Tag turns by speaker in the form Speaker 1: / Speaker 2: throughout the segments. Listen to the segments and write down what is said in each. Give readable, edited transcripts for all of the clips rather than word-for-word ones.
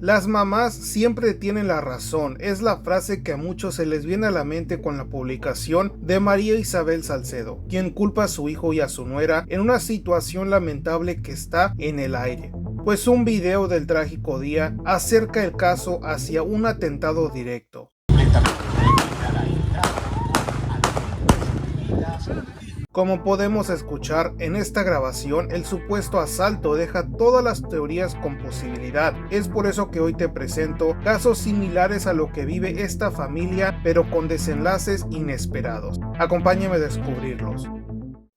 Speaker 1: Las mamás siempre tienen la razón, es la frase que a muchos se les viene a la mente con la publicación de María Isabel Salcedo, quien culpa a su hijo y a su nuera en una situación lamentable que está en el aire. Pues un video del trágico día acerca el caso hacia un atentado directo. Como podemos escuchar en esta grabación, el supuesto asalto deja todas las teorías con posibilidad. Es por eso que hoy te presento casos similares a lo que vive esta familia, pero con desenlaces inesperados. Acompáñame a descubrirlos.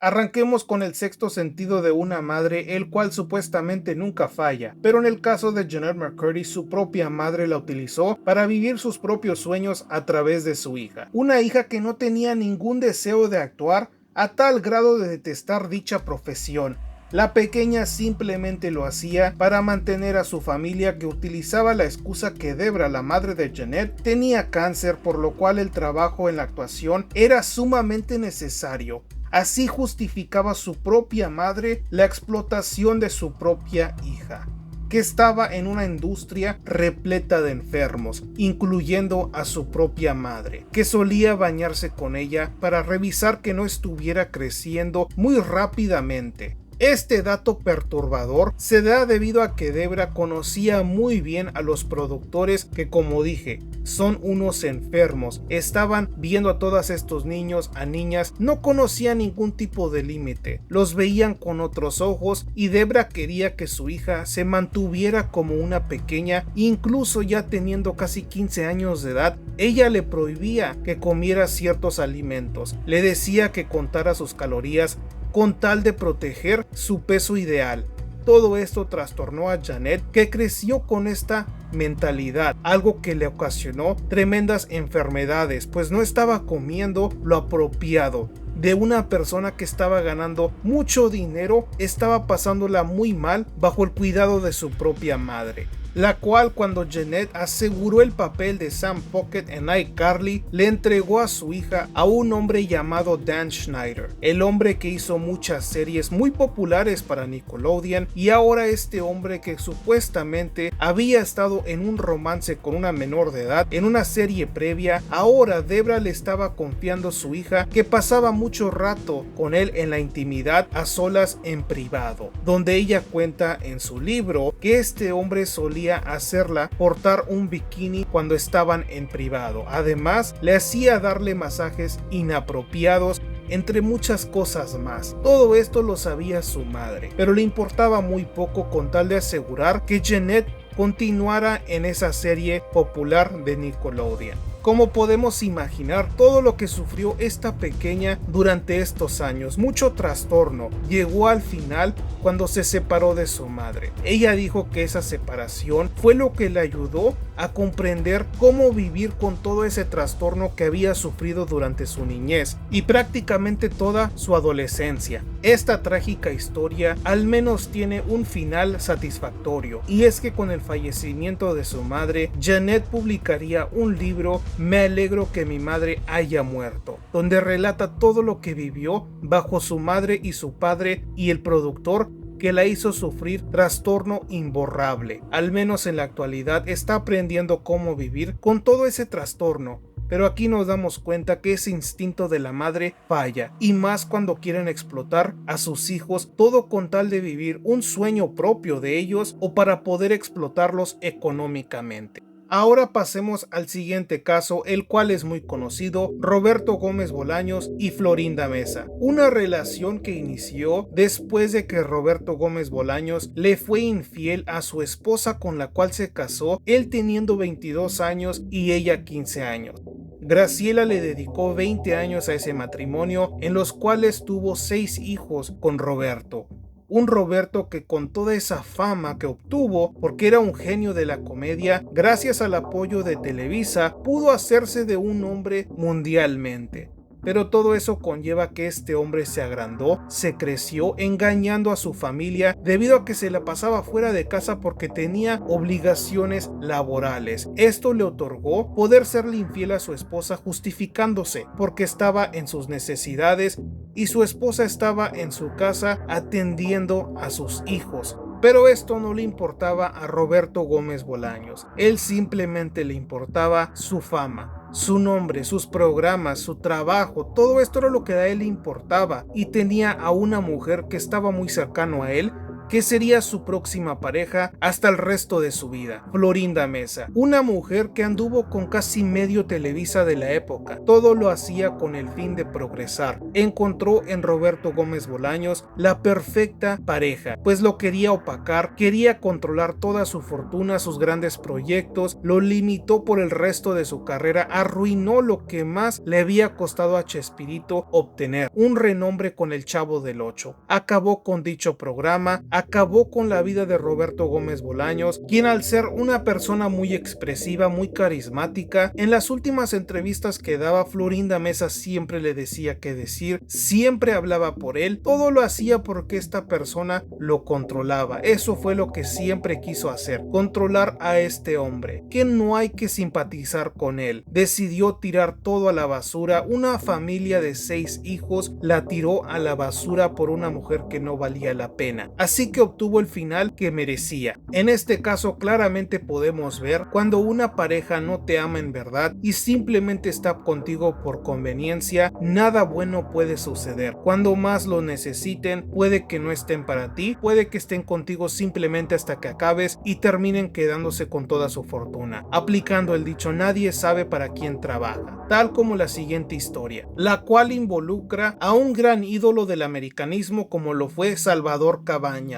Speaker 1: Arranquemos con el sexto sentido de una madre, el cual supuestamente nunca falla, pero en el caso de Jennette McCurdy, su propia madre la utilizó para vivir sus propios sueños a través de su hija. Una hija que no tenía ningún deseo de actuar, a tal grado de detestar dicha profesión. La pequeña simplemente lo hacía para mantener a su familia, que utilizaba la excusa que Debra, la madre de Jennette, tenía cáncer, por lo cual el trabajo en la actuación era sumamente necesario. Así justificaba su propia madre la explotación de su propia hija, que estaba en una industria repleta de enfermos, incluyendo a su propia madre, que solía bañarse con ella para revisar que no estuviera creciendo muy rápidamente. Este dato perturbador se da debido a que Debra conocía muy bien a los productores que, como dije, son unos enfermos. Estaban viendo a todos estos niños, a niñas, no conocían ningún tipo de límite, los veían con otros ojos, y Debra quería que su hija se mantuviera como una pequeña. Incluso ya teniendo casi 15 años de edad, ella le prohibía que comiera ciertos alimentos, le decía que contara sus calorías con tal de proteger su peso ideal. Todo esto trastornó a Jennette, que creció con esta mentalidad, algo que le ocasionó tremendas enfermedades, pues no estaba comiendo lo apropiado. De una persona que estaba ganando mucho dinero, estaba pasándola muy mal bajo el cuidado de su propia madre, la cual, cuando Jennette aseguró el papel de Sam Puckett en iCarly, le entregó a su hija a un hombre llamado Dan Schneider, el hombre que hizo muchas series muy populares para Nickelodeon, y ahora este hombre, que supuestamente había estado en un romance con una menor de edad en una serie previa, ahora Debra le estaba confiando a su hija, que pasaba mucho rato con él en la intimidad, a solas, en privado, donde ella cuenta en su libro que este hombre solía hacerla portar un bikini cuando estaban en privado. Además, le hacía darle masajes inapropiados, entre muchas cosas más. Todo esto lo sabía su madre, pero le importaba muy poco, con tal de asegurar que Jennette continuara en esa serie popular de Nickelodeon. Como podemos imaginar, todo lo que sufrió esta pequeña durante estos años, mucho trastorno, llegó al final cuando se separó de su madre. Ella dijo que esa separación fue lo que le ayudó a comprender cómo vivir con todo ese trastorno que había sufrido durante su niñez y prácticamente toda su adolescencia. Esta trágica historia al menos tiene un final satisfactorio, y es que con el fallecimiento de su madre, Jennette publicaría un libro, Me alegro que mi madre haya muerto, donde relata todo lo que vivió bajo su madre y su padre y el productor que la hizo sufrir trastorno imborrable. Al menos en la actualidad está aprendiendo cómo vivir con todo ese trastorno. Pero aquí nos damos cuenta que ese instinto de la madre falla, y más cuando quieren explotar a sus hijos, todo con tal de vivir un sueño propio de ellos o para poder explotarlos económicamente. Ahora pasemos al siguiente caso, el cual es muy conocido: Roberto Gómez Bolaños y Florinda Meza. Una relación que inició después de que Roberto Gómez Bolaños le fue infiel a su esposa, con la cual se casó, él teniendo 22 años y ella 15 años. Graciela le dedicó 20 años a ese matrimonio, en los cuales tuvo 6 hijos con Roberto. Un Roberto que, con toda esa fama que obtuvo porque era un genio de la comedia, gracias al apoyo de Televisa, pudo hacerse de un hombre mundialmente. Pero todo eso conlleva que este hombre se agrandó, se creció, engañando a su familia debido a que se la pasaba fuera de casa porque tenía obligaciones laborales. Esto le otorgó poder serle infiel a su esposa, justificándose porque estaba en sus necesidades y su esposa estaba en su casa atendiendo a sus hijos. Pero esto no le importaba a Roberto Gómez Bolaños. Él simplemente le importaba su fama, su nombre, sus programas, su trabajo. Todo esto era lo que a él le importaba, y tenía a una mujer que estaba muy cercano a él, que sería su próxima pareja hasta el resto de su vida, Florinda Meza, una mujer que anduvo con casi medio Televisa de la época. Todo lo hacía con el fin de progresar. Encontró en Roberto Gómez Bolaños la perfecta pareja, pues lo quería opacar, quería controlar toda su fortuna, sus grandes proyectos, lo limitó por el resto de su carrera, arruinó lo que más le había costado a Chespirito obtener, un renombre con el Chavo del Ocho. Acabó con dicho programa, acabó con la vida de Roberto Gómez Bolaños, quien al ser una persona muy expresiva, muy carismática, en las últimas entrevistas que daba, Florinda Meza siempre le decía qué decir, siempre hablaba por él, todo lo hacía porque esta persona lo controlaba. Eso fue lo que siempre quiso hacer, controlar a este hombre, que no hay que simpatizar con él. Decidió tirar todo a la basura, una familia de 6 hijos la tiró a la basura por una mujer que no valía la pena. Así que obtuvo el final que merecía. En este caso claramente podemos ver cuando una pareja no te ama en verdad y simplemente está contigo por conveniencia, nada bueno puede suceder. Cuando más lo necesiten, puede que no estén para ti, puede que estén contigo simplemente hasta que acabes y terminen quedándose con toda su fortuna. Aplicando el dicho, nadie sabe para quién trabaja, tal como la siguiente historia, la cual involucra a un gran ídolo del americanismo como lo fue Salvador Cabañas,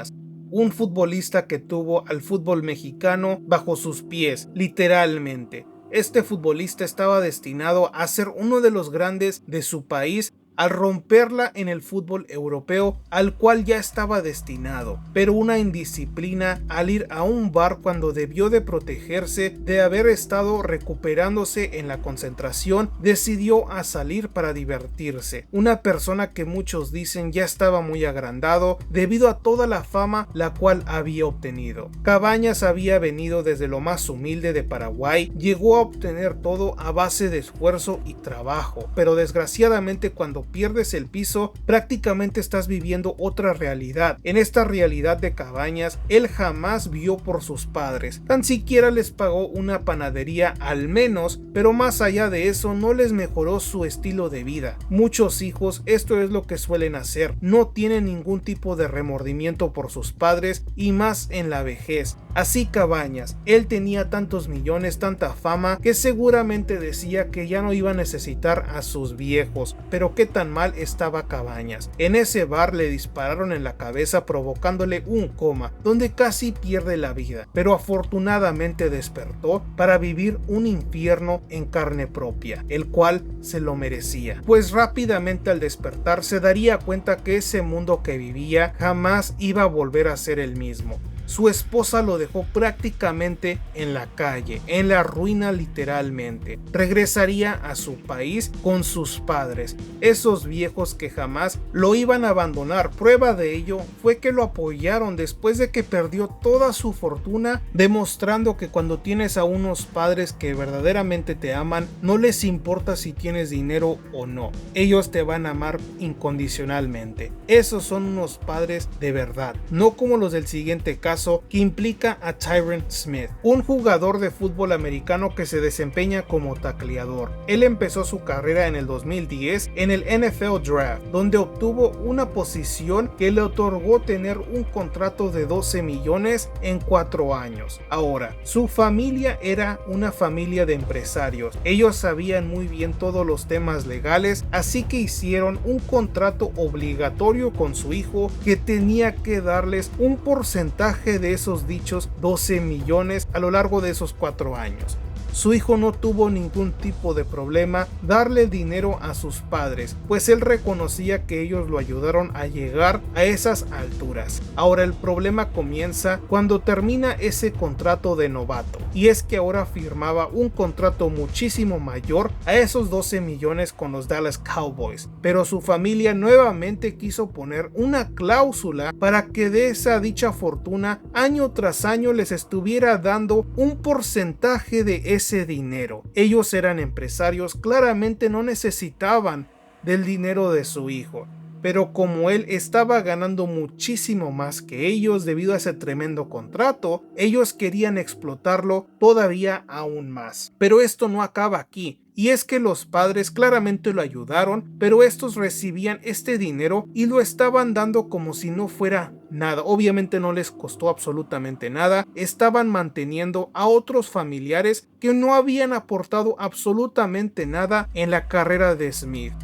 Speaker 1: un futbolista que tuvo al fútbol mexicano bajo sus pies, literalmente. Este futbolista estaba destinado a ser uno de los grandes de su país al romperla en el fútbol europeo al cual ya estaba destinado, pero una indisciplina al ir a un bar cuando debió de protegerse de haber estado recuperándose en la concentración, decidió a salir para divertirse. Una persona que muchos dicen ya estaba muy agrandado debido a toda la fama la cual había obtenido. Cabañas había venido desde lo más humilde de Paraguay, llegó a obtener todo a base de esfuerzo y trabajo, pero desgraciadamente cuando pierdes el piso, prácticamente estás viviendo otra realidad. En esta realidad de Cabañas, él jamás vio por sus padres, tan siquiera les pagó una panadería al menos, pero más allá de eso no les mejoró su estilo de vida. Muchos hijos esto es lo que suelen hacer, no tienen ningún tipo de remordimiento por sus padres y más en la vejez. Así Cabañas, él tenía tantos millones, tanta fama, que seguramente decía que ya no iba a necesitar a sus viejos, pero qué tan mal estaba Cabañas. En ese bar le dispararon en la cabeza provocándole un coma, donde casi pierde la vida, pero afortunadamente despertó para vivir un infierno en carne propia, el cual se lo merecía, pues rápidamente al despertar se daría cuenta que ese mundo que vivía jamás iba a volver a ser el mismo. Su esposa lo dejó prácticamente en la calle, en la ruina literalmente. Regresaría a su país con sus padres, esos viejos que jamás lo iban a abandonar. Prueba de ello fue que lo apoyaron después de que perdió toda su fortuna, demostrando que cuando tienes a unos padres que verdaderamente te aman, no les importa si tienes dinero o no. Ellos te van a amar incondicionalmente. Esos son unos padres de verdad, no como los del siguiente caso, que implica a Tyron Smith, un jugador de fútbol americano que se desempeña como tacleador. Él empezó su carrera en el 2010 en el NFL Draft, donde obtuvo una posición que le otorgó tener un contrato de 12 millones en 4 años. Ahora, su familia era una familia de empresarios. Ellos sabían muy bien todos los temas legales, así que hicieron un contrato obligatorio con su hijo que tenía que darles un porcentaje de esos dichos 12 millones a lo largo de esos 4 años. Su hijo no tuvo ningún tipo de problema darle dinero a sus padres, pues él reconocía que ellos lo ayudaron a llegar a esas alturas. Ahora el problema comienza cuando termina ese contrato de novato, y es que ahora firmaba un contrato muchísimo mayor a esos 12 millones con los Dallas Cowboys, pero su familia nuevamente quiso poner una cláusula para que de esa dicha fortuna año tras año les estuviera dando un porcentaje de ese dinero. Ellos eran empresarios, claramente no necesitaban del dinero de su hijo. pero como él estaba ganando muchísimo más que ellos debido a ese tremendo contrato, ellos querían explotarlo todavía aún más. Pero esto no acaba aquí. Y es que los padres claramente lo ayudaron, pero estos recibían este dinero y lo estaban dando como si no fuera nada. Obviamente no les costó absolutamente nada. Estaban manteniendo a otros familiares que no habían aportado absolutamente nada en la carrera de Smith,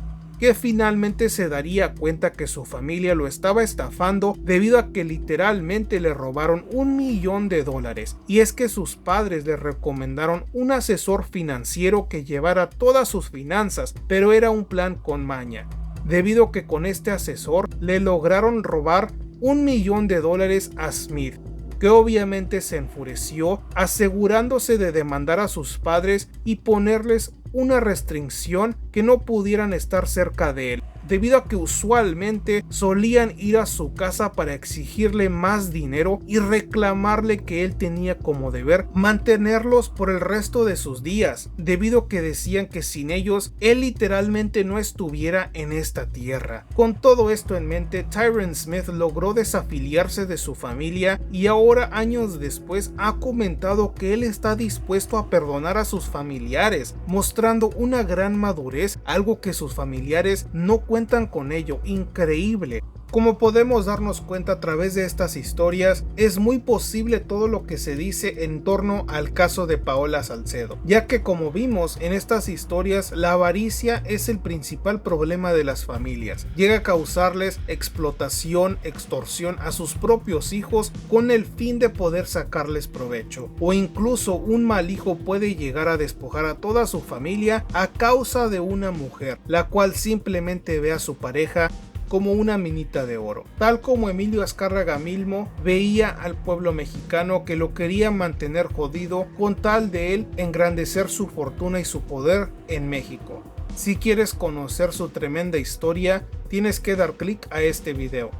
Speaker 1: que finalmente se daría cuenta que su familia lo estaba estafando debido a que literalmente le robaron $1 millón. Y es que sus padres le recomendaron un asesor financiero que llevara todas sus finanzas, pero era un plan con maña, debido a que con este asesor le lograron robar $1 millón a Smith, que obviamente se enfureció, asegurándose de demandar a sus padres y ponerles una restricción que no pudieran estar cerca de él, debido a que usualmente solían ir a su casa para exigirle más dinero y reclamarle que él tenía como deber mantenerlos por el resto de sus días, debido a que decían que sin ellos él literalmente no estuviera en esta tierra. Con todo esto en mente, Tyron Smith logró desafiliarse de su familia y ahora, años después, ha comentado que él está dispuesto a perdonar a sus familiares, mostrando una gran madurez, algo que sus familiares no cuentan con ello. Increíble. Como podemos darnos cuenta a través de estas historias, es muy posible todo lo que se dice en torno al caso de Paola Salcedo, ya que como vimos en estas historias, la avaricia es el principal problema de las familias. Llega a causarles explotación, extorsión a sus propios hijos con el fin de poder sacarles provecho, o incluso un mal hijo puede llegar a despojar a toda su familia a causa de una mujer, la cual simplemente ve a su pareja como una minita de oro, tal como Emilio Azcárraga Milmo veía al pueblo mexicano que lo quería mantener jodido con tal de él engrandecer su fortuna y su poder en México. Si quieres conocer su tremenda historia, tienes que dar clic a este video.